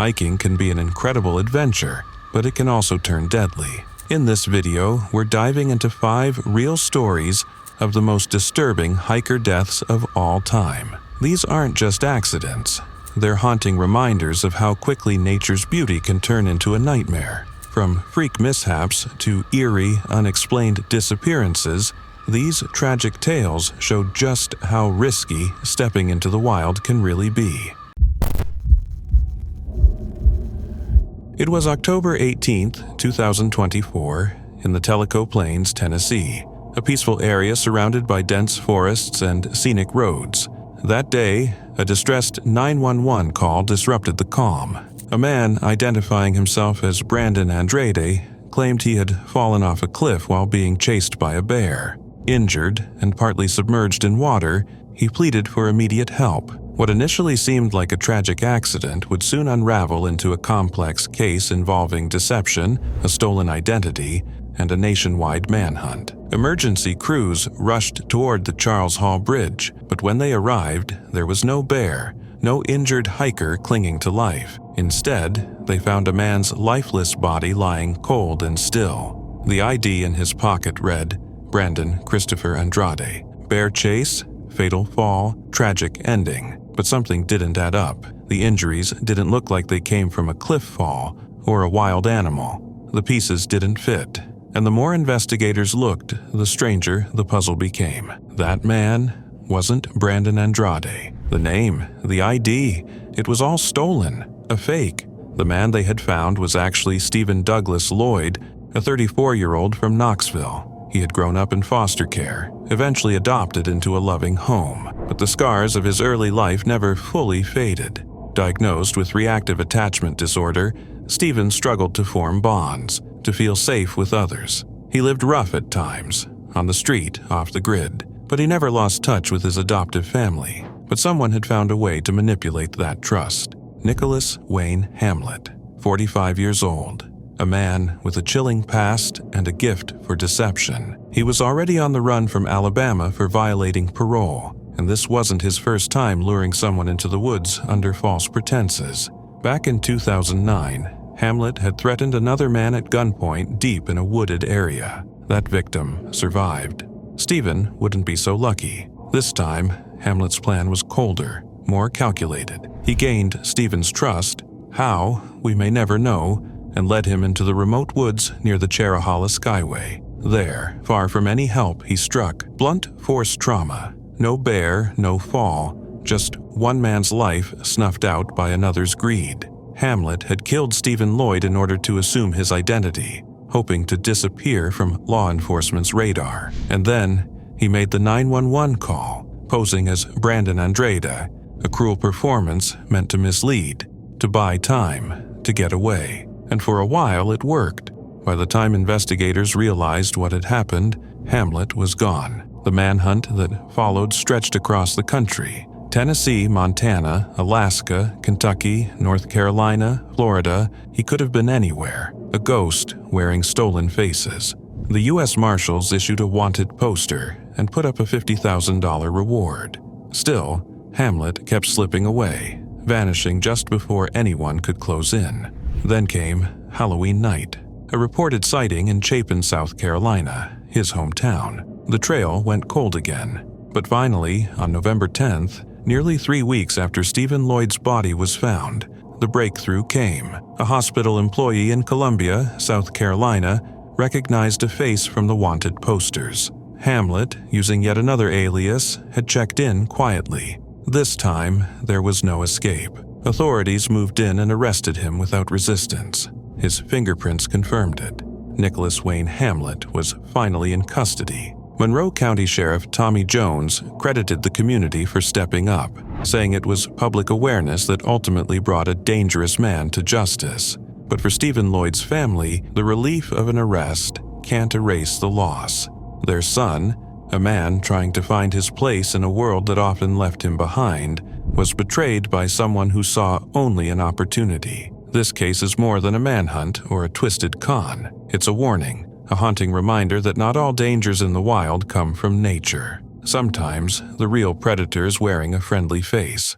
Hiking can be an incredible adventure, but it can also turn deadly. In this video, we're diving into 5 real stories of the most disturbing hiker deaths of all time. These aren't just accidents. They're haunting reminders of how quickly nature's beauty can turn into a nightmare. From freak mishaps to eerie, unexplained disappearances, these tragic tales show just how risky stepping into the wild can really be. It was October 18, 2024, in the Tellico Plains, Tennessee, a peaceful area surrounded by dense forests and scenic roads. That day, a distressed 911 call disrupted the calm. A man identifying himself as Brandon Andrade claimed he had fallen off a cliff while being chased by a bear. Injured and partly submerged in water, he pleaded for immediate help. What initially seemed like a tragic accident would soon unravel into a complex case involving deception, a stolen identity, and a nationwide manhunt. Emergency crews rushed toward the Charles Hall Bridge, but when they arrived, there was no bear, no injured hiker clinging to life. Instead, they found a man's lifeless body lying cold and still. The ID in his pocket read, Brandon Christopher Andrade. Bear chase, fatal fall, tragic ending. But something didn't add up. The injuries didn't look like they came from a cliff fall or a wild animal. The pieces didn't fit. And the more investigators looked, the stranger the puzzle became. That man wasn't Brandon Andrade. The name, the ID, it was all stolen, a fake. The man they had found was actually Stephen Douglas Lloyd, a 34-year-old from Knoxville. He had grown up in foster care, eventually adopted into a loving home, but the scars of his early life never fully faded. Diagnosed with reactive attachment disorder, Stephen struggled to form bonds, to feel safe with others. He lived rough at times, on the street, off the grid, but he never lost touch with his adoptive family. But someone had found a way to manipulate that trust. Nicholas Wayne Hamlet, 45 years old. A man with a chilling past and a gift for deception. He was already on the run from Alabama for violating parole, and this wasn't his first time luring someone into the woods under false pretenses. Back in 2009, Hamlet had threatened another man at gunpoint deep in a wooded area. That victim survived. Stephen wouldn't be so lucky. This time, Hamlet's plan was colder, more calculated. He gained Stephen's trust, how, we may never know, and led him into the remote woods near the Cherahalla Skyway. There, far from any help, he struck. Blunt force trauma. No bear, no fall, just one man's life snuffed out by another's greed. Hamlet had killed Stephen Lloyd in order to assume his identity, hoping to disappear from law enforcement's radar. And then, he made the 911 call, posing as Brandon Andrade, a cruel performance meant to mislead, to buy time, to get away. And for a while it worked. By the time investigators realized what had happened, Hamlet was gone. The manhunt that followed stretched across the country. Tennessee, Montana, Alaska, Kentucky, North Carolina, Florida, he could have been anywhere. A ghost wearing stolen faces. The U.S. Marshals issued a wanted poster and put up a $50,000 reward. Still, Hamlet kept slipping away, vanishing just before anyone could close in. Then came Halloween night, a reported sighting in Chapin, South Carolina, his hometown. The trail went cold again, but finally, on November 10th, nearly 3 weeks after Stephen Lloyd's body was found, the breakthrough came. A hospital employee in Columbia, South Carolina, recognized a face from the wanted posters. Hamlet, using yet another alias, had checked in quietly. This time, there was no escape. Authorities moved in and arrested him without resistance. His fingerprints confirmed it. Nicholas Wayne Hamlet was finally in custody. Monroe County Sheriff Tommy Jones credited the community for stepping up, saying it was public awareness that ultimately brought a dangerous man to justice. But for Stephen Lloyd's family, the relief of an arrest can't erase the loss. Their son, a man trying to find his place in a world that often left him behind, was betrayed by someone who saw only an opportunity. This case is more than a manhunt or a twisted con. It's a warning, a haunting reminder that not all dangers in the wild come from nature. Sometimes, the real predator is wearing a friendly face.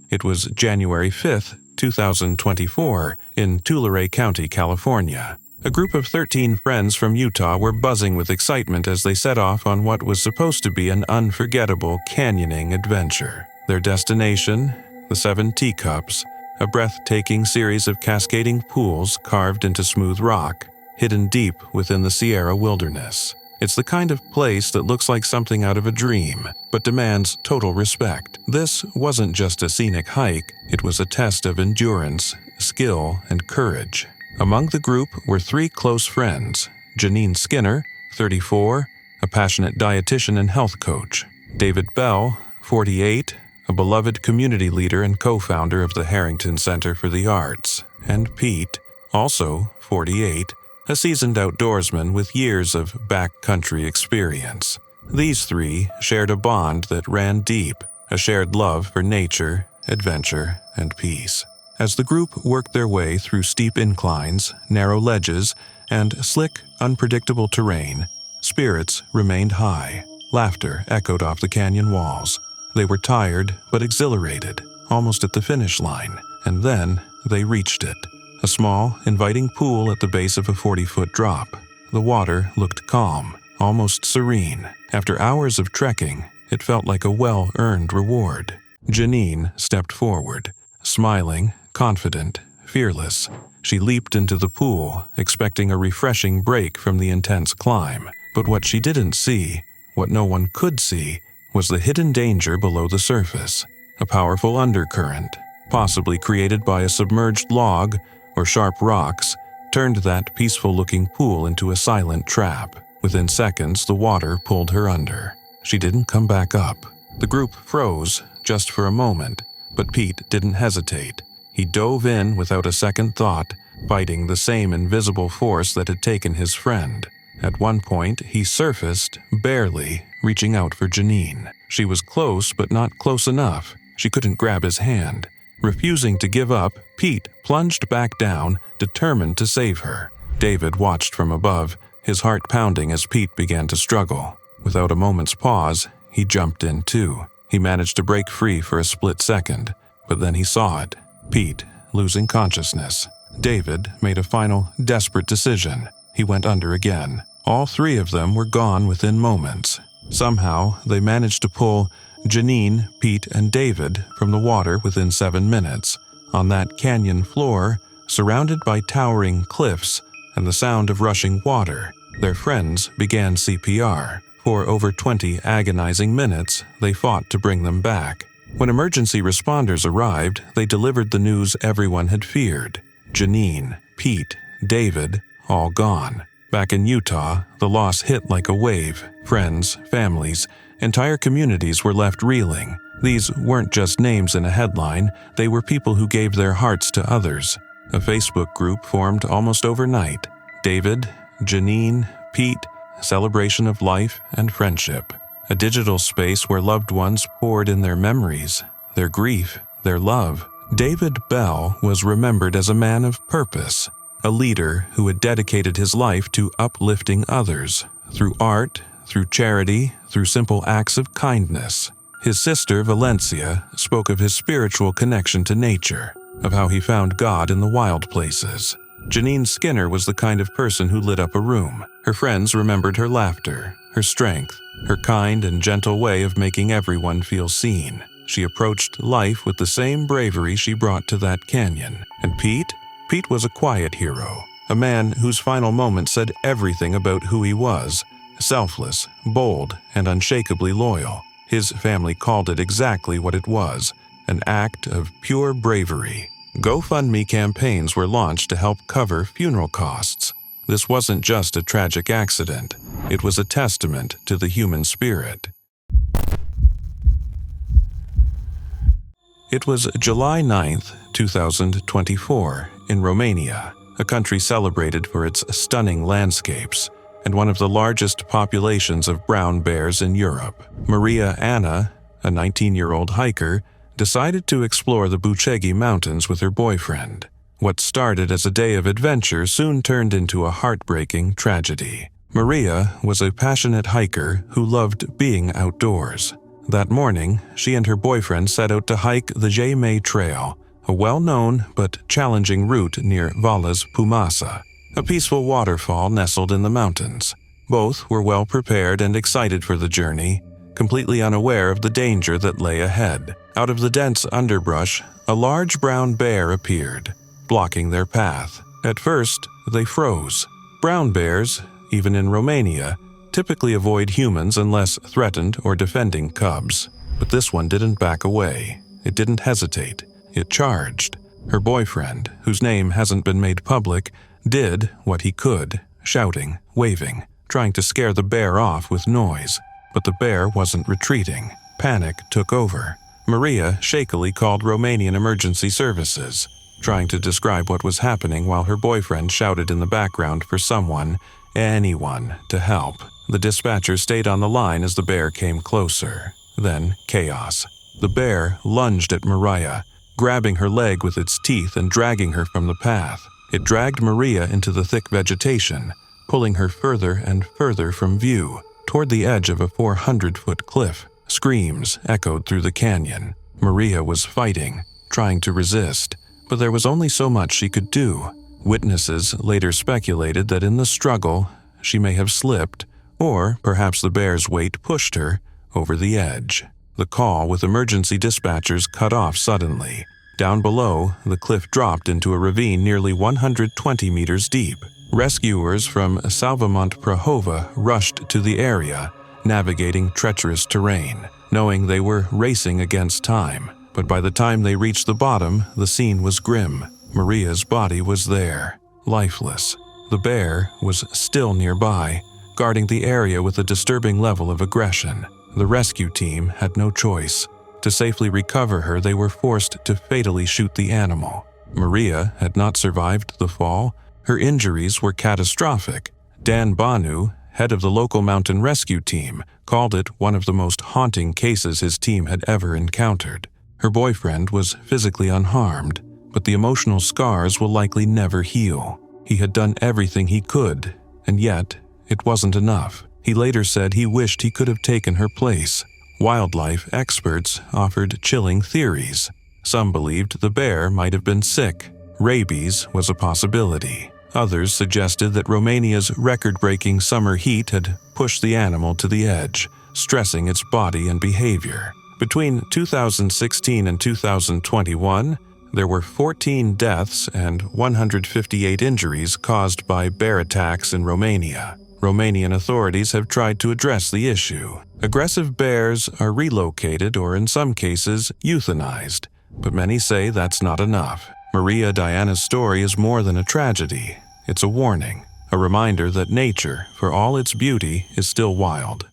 It was January 5th, 2024, in Tulare County, California. A group of 13 friends from Utah were buzzing with excitement as they set off on what was supposed to be an unforgettable canyoning adventure. Their destination? The Seven Teacups, a breathtaking series of cascading pools carved into smooth rock, hidden deep within the Sierra wilderness. It's the kind of place that looks like something out of a dream, but demands total respect. This wasn't just a scenic hike, it was a test of endurance, skill, and courage. Among the group were 3 close friends: Janine Skinner, 34, a passionate dietitian and health coach; David Bell, 48, a beloved community leader and co-founder of the Harrington Center for the Arts; and Pete, also 48, a seasoned outdoorsman with years of backcountry experience. These 3 shared a bond that ran deep, a shared love for nature, adventure, and peace. As the group worked their way through steep inclines, narrow ledges, and slick, unpredictable terrain, spirits remained high. Laughter echoed off the canyon walls. They were tired but exhilarated, almost at the finish line, and then they reached it. A small, inviting pool at the base of a 40-foot drop. The water looked calm, almost serene. After hours of trekking, it felt like a well-earned reward. Janine stepped forward, smiling, confident, fearless. She leaped into the pool, expecting a refreshing break from the intense climb. But what she didn't see, what no one could see, was the hidden danger below the surface. A powerful undercurrent, possibly created by a submerged log or sharp rocks, turned that peaceful-looking pool into a silent trap. Within seconds, the water pulled her under. She didn't come back up. The group froze, just for a moment, but Pete didn't hesitate. He dove in without a second thought, fighting the same invisible force that had taken his friend. At one point, he surfaced, barely, reaching out for Janine. She was close, but not close enough. She couldn't grab his hand. Refusing to give up, Pete plunged back down, determined to save her. David watched from above, his heart pounding as Pete began to struggle. Without a moment's pause, he jumped in too. He managed to break free for a split second, but then he saw it. Pete losing consciousness. David made a final, desperate decision. He went under again. All 3 of them were gone within moments. Somehow, they managed to pull Janine, Pete, and David from the water within 7 minutes. On that canyon floor, surrounded by towering cliffs and the sound of rushing water, their friends began CPR. For over 20 agonizing minutes, they fought to bring them back. When emergency responders arrived, they delivered the news everyone had feared. Janine, Pete, David, all gone. Back in Utah, the loss hit like a wave. Friends, families, entire communities were left reeling. These weren't just names in a headline, they were people who gave their hearts to others. A Facebook group formed almost overnight. David, Janine, Pete, celebration of life and friendship. A digital space where loved ones poured in their memories, their grief, their love. David Bell was remembered as a man of purpose, a leader who had dedicated his life to uplifting others, through art, through charity, through simple acts of kindness. His sister, Valencia, spoke of his spiritual connection to nature, of how he found God in the wild places. Janine Skinner was the kind of person who lit up a room. Her friends remembered her laughter, her strength, her kind and gentle way of making everyone feel seen. She approached life with the same bravery she brought to that canyon. And Pete? Pete was a quiet hero, a man whose final moments said everything about who he was: selfless, bold, and unshakably loyal. His family called it exactly what it was, an act of pure bravery. GoFundMe campaigns were launched to help cover funeral costs. This wasn't just a tragic accident, it was a testament to the human spirit. It was July 9th, 2024, in Romania, a country celebrated for its stunning landscapes and one of the largest populations of brown bears in Europe. Maria Anna, a 19-year-old hiker, decided to explore the Bucegi Mountains with her boyfriend. What started as a day of adventure soon turned into a heartbreaking tragedy. Maria was a passionate hiker who loved being outdoors. That morning, she and her boyfriend set out to hike the J May Trail, a well-known but challenging route near Vala's Pumasa, a peaceful waterfall nestled in the mountains. Both were well prepared and excited for the journey, completely unaware of the danger that lay ahead. Out of the dense underbrush, a large brown bear appeared, blocking their path. At first, they froze. Brown bears, even in Romania, typically avoid humans unless threatened or defending cubs. But this one didn't back away. It didn't hesitate. It charged. Her boyfriend, whose name hasn't been made public, did what he could, shouting, waving, trying to scare the bear off with noise. But the bear wasn't retreating. Panic took over. Maria shakily called Romanian emergency services, trying to describe what was happening while her boyfriend shouted in the background for someone, anyone, to help. The dispatcher stayed on the line as the bear came closer. Then, chaos. The bear lunged at Maria, grabbing her leg with its teeth and dragging her from the path. It dragged Maria into the thick vegetation, pulling her further and further from view, toward the edge of a 400-foot cliff. Screams echoed through the canyon. Maria was fighting, trying to resist, but there was only so much she could do. Witnesses later speculated that in the struggle, she may have slipped, or perhaps the bear's weight pushed her over the edge. The call with emergency dispatchers cut off suddenly. Down below, the cliff dropped into a ravine nearly 120 meters deep. Rescuers from Salvamont Prahova rushed to the area, navigating treacherous terrain, knowing they were racing against time. But by the time they reached the bottom, the scene was grim. Maria's body was there, lifeless. The bear was still nearby, guarding the area with a disturbing level of aggression. The rescue team had no choice. To safely recover her, they were forced to fatally shoot the animal. Maria had not survived the fall. Her injuries were catastrophic. Dan Banu, head of the local mountain rescue team, called it one of the most haunting cases his team had ever encountered. Her boyfriend was physically unharmed, but the emotional scars will likely never heal. He had done everything he could, and yet it wasn't enough. He later said he wished he could have taken her place. Wildlife experts offered chilling theories. Some believed the bear might have been sick. Rabies was a possibility. Others suggested that Romania's record-breaking summer heat had pushed the animal to the edge, stressing its body and behavior. Between 2016 and 2021, there were 14 deaths and 158 injuries caused by bear attacks in Romania. Romanian authorities have tried to address the issue. Aggressive bears are relocated or, in some cases, euthanized, but many say that's not enough. Maria Diana's story is more than a tragedy. It's a warning, a reminder that nature, for all its beauty, is still wild.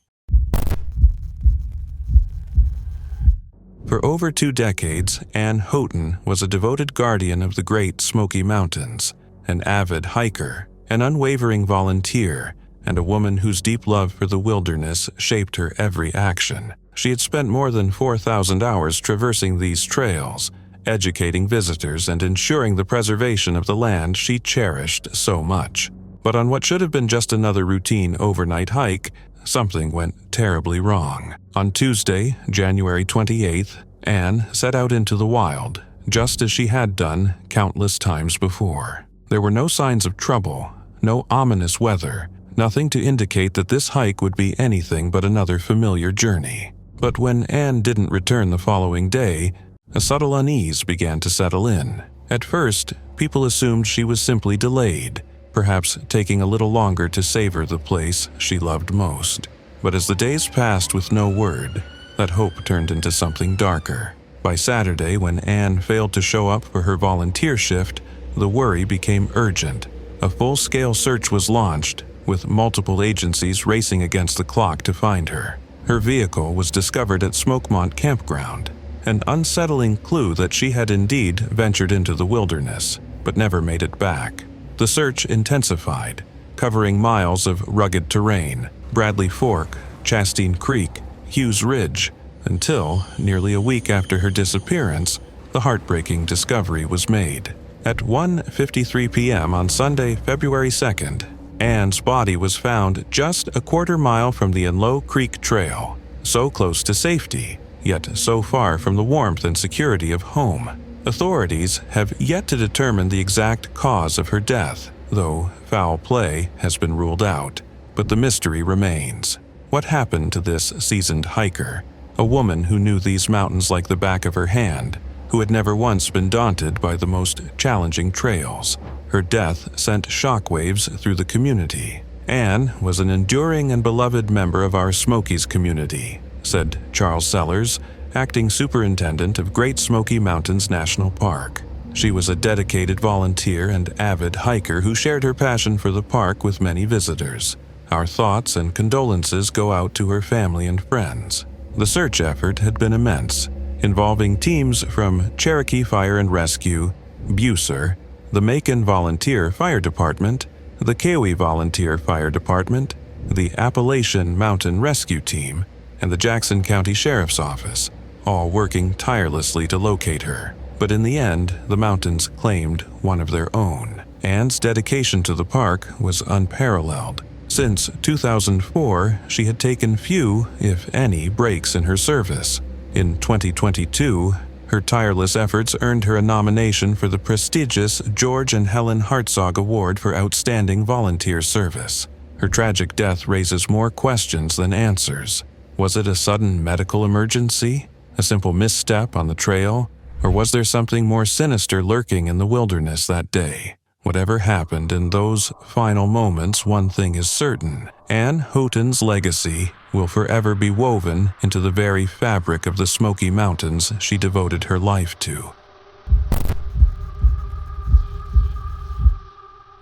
For over 2 decades, Anne Houghton was a devoted guardian of the Great Smoky Mountains, an avid hiker, an unwavering volunteer, and a woman whose deep love for the wilderness shaped her every action. She had spent more than 4,000 hours traversing these trails, educating visitors and ensuring the preservation of the land she cherished so much. But on what should have been just another routine overnight hike, something went terribly wrong. On Tuesday, January 28th, Anne set out into the wild, just as she had done countless times before. There were no signs of trouble, no ominous weather, nothing to indicate that this hike would be anything but another familiar journey. But when Anne didn't return the following day, a subtle unease began to settle in. At first, people assumed she was simply delayed, perhaps taking a little longer to savor the place she loved most. But as the days passed with no word, that hope turned into something darker. By Saturday, when Anne failed to show up for her volunteer shift, the worry became urgent. A full-scale search was launched, with multiple agencies racing against the clock to find her. Her vehicle was discovered at Smokemont Campground, an unsettling clue that she had indeed ventured into the wilderness, but never made it back. The search intensified, covering miles of rugged terrain, Bradley Fork, Chastine Creek, Hughes Ridge, until, nearly a week after her disappearance, the heartbreaking discovery was made. At 1:53 p.m. on Sunday, February 2nd, Anne's body was found just a quarter mile from the Enloe Creek Trail, so close to safety, yet so far from the warmth and security of home. Authorities have yet to determine the exact cause of her death, though foul play has been ruled out. But the mystery remains. What happened to this seasoned hiker? A woman who knew these mountains like the back of her hand, who had never once been daunted by the most challenging trails. Her death sent shockwaves through the community. Anne was an enduring and beloved member of our Smokies community, said Charles Sellers, acting superintendent of Great Smoky Mountains National Park. She was a dedicated volunteer and avid hiker who shared her passion for the park with many visitors. Our thoughts and condolences go out to her family and friends. The search effort had been immense, involving teams from Cherokee Fire and Rescue, Bucer, the Macon Volunteer Fire Department, the Keowee Volunteer Fire Department, the Appalachian Mountain Rescue Team, and the Jackson County Sheriff's Office, all working tirelessly to locate her. But in the end, the mountains claimed one of their own. Anne's dedication to the park was unparalleled. Since 2004, she had taken few, if any, breaks in her service. In 2022, her tireless efforts earned her a nomination for the prestigious George and Helen Hartzog Award for Outstanding Volunteer Service. Her tragic death raises more questions than answers. Was it a sudden medical emergency? A simple misstep on the trail? Or was there something more sinister lurking in the wilderness that day? Whatever happened in those final moments, one thing is certain. Anne Houghton's legacy will forever be woven into the very fabric of the Smoky Mountains she devoted her life to.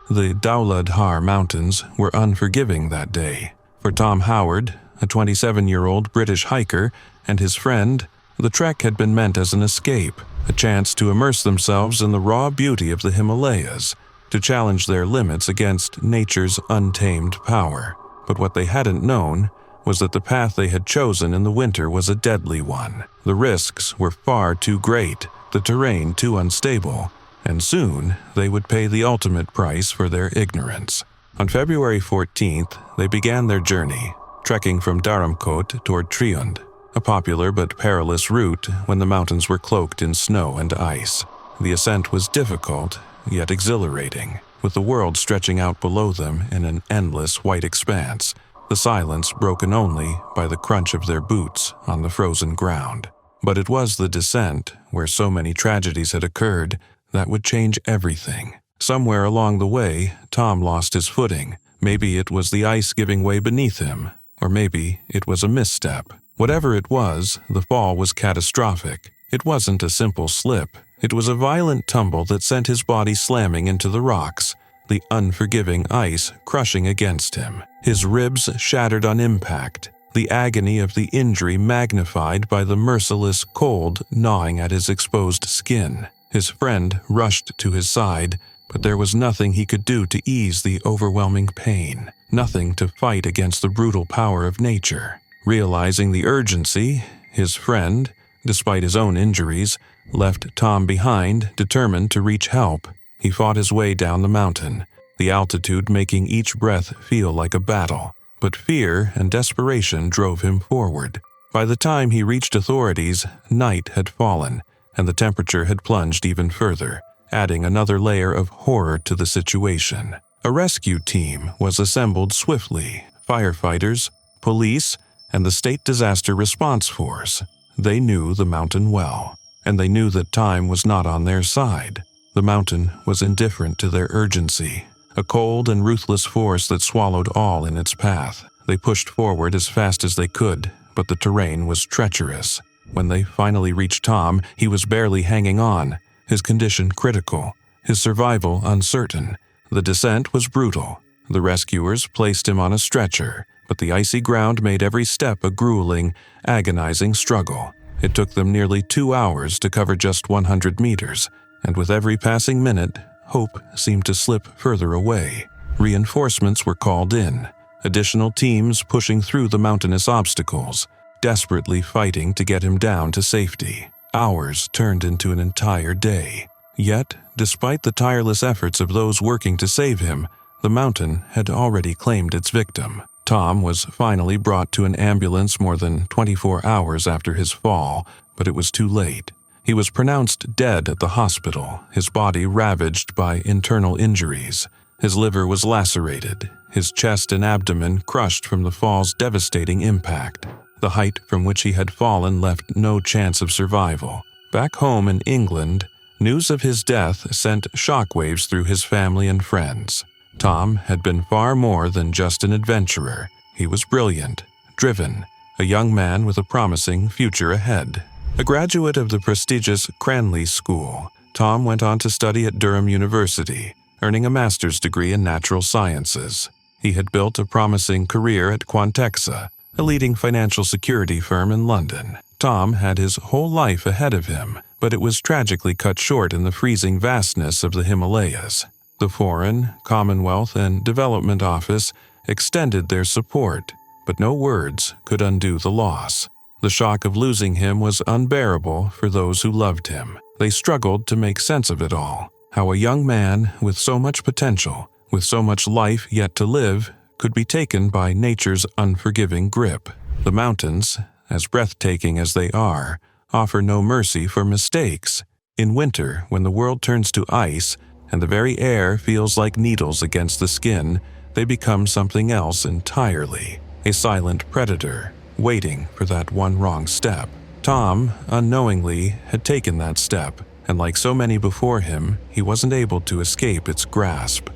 The Dowlad Har Mountains were unforgiving that day. For Tom Howard, a 27-year-old British hiker, and his friend, the trek had been meant as an escape, a chance to immerse themselves in the raw beauty of the Himalayas, to challenge their limits against nature's untamed power. But what they hadn't known was that the path they had chosen in the winter was a deadly one. The risks were far too great, the terrain too unstable, and soon they would pay the ultimate price for their ignorance. On February 14th, they began their journey, trekking from Dharamkot toward Triund, a popular but perilous route when the mountains were cloaked in snow and ice. The ascent was difficult, yet exhilarating, with the world stretching out below them in an endless white expanse, the silence broken only by the crunch of their boots on the frozen ground. But it was the descent, where so many tragedies had occurred, that would change everything. Somewhere along the way, Tom lost his footing. Maybe it was the ice giving way beneath him, or maybe it was a misstep. Whatever it was, the fall was catastrophic. It wasn't a simple slip. It was a violent tumble that sent his body slamming into the rocks, the unforgiving ice crushing against him. His ribs shattered on impact, the agony of the injury magnified by the merciless cold gnawing at his exposed skin. His friend rushed to his side, but there was nothing he could do to ease the overwhelming pain, nothing to fight against the brutal power of nature. Realizing the urgency, his friend, despite his own injuries, left Tom behind, determined to reach help. He fought his way down the mountain, the altitude making each breath feel like a battle. But fear and desperation drove him forward. By the time he reached authorities, night had fallen, and the temperature had plunged even further, adding another layer of horror to the situation. A rescue team was assembled swiftly, firefighters, police, and the State Disaster Response Force. They knew the mountain well, and they knew that time was not on their side. The mountain was indifferent to their urgency, a cold and ruthless force that swallowed all in its path. They pushed forward as fast as they could, but the terrain was treacherous. When they finally reached Tom, he was barely hanging on, his condition critical, his survival uncertain. The descent was brutal. The rescuers placed him on a stretcher, but the icy ground made every step a grueling, agonizing struggle. It took them nearly 2 hours to cover just 100 meters, and with every passing minute, hope seemed to slip further away. Reinforcements were called in, additional teams pushing through the mountainous obstacles, desperately fighting to get him down to safety. Hours turned into an entire day. Yet, despite the tireless efforts of those working to save him, the mountain had already claimed its victim. Tom was finally brought to an ambulance more than 24 hours after his fall, but it was too late. He was pronounced dead at the hospital, his body ravaged by internal injuries. His liver was lacerated, his chest and abdomen crushed from the fall's devastating impact. The height from which he had fallen left no chance of survival. Back home in England, news of his death sent shockwaves through his family and friends. Tom had been far more than just an adventurer. He was brilliant, driven, a young man with a promising future ahead. A graduate of the prestigious Cranleigh School, Tom went on to study at Durham University, earning a master's degree in natural sciences. He had built a promising career at Quantexa, a leading financial security firm in London. Tom had his whole life ahead of him, but it was tragically cut short in the freezing vastness of the Himalayas. The Foreign, Commonwealth, and Development Office extended their support, but no words could undo the loss. The shock of losing him was unbearable for those who loved him. They struggled to make sense of it all. How a young man with so much potential, with so much life yet to live, could be taken by nature's unforgiving grip. The mountains, as breathtaking as they are, offer no mercy for mistakes. In winter, when the world turns to ice and the very air feels like needles against the skin, they become something else entirely. A silent predator, waiting for that one wrong step. Tom, unknowingly, had taken that step, and like so many before him, he wasn't able to escape its grasp.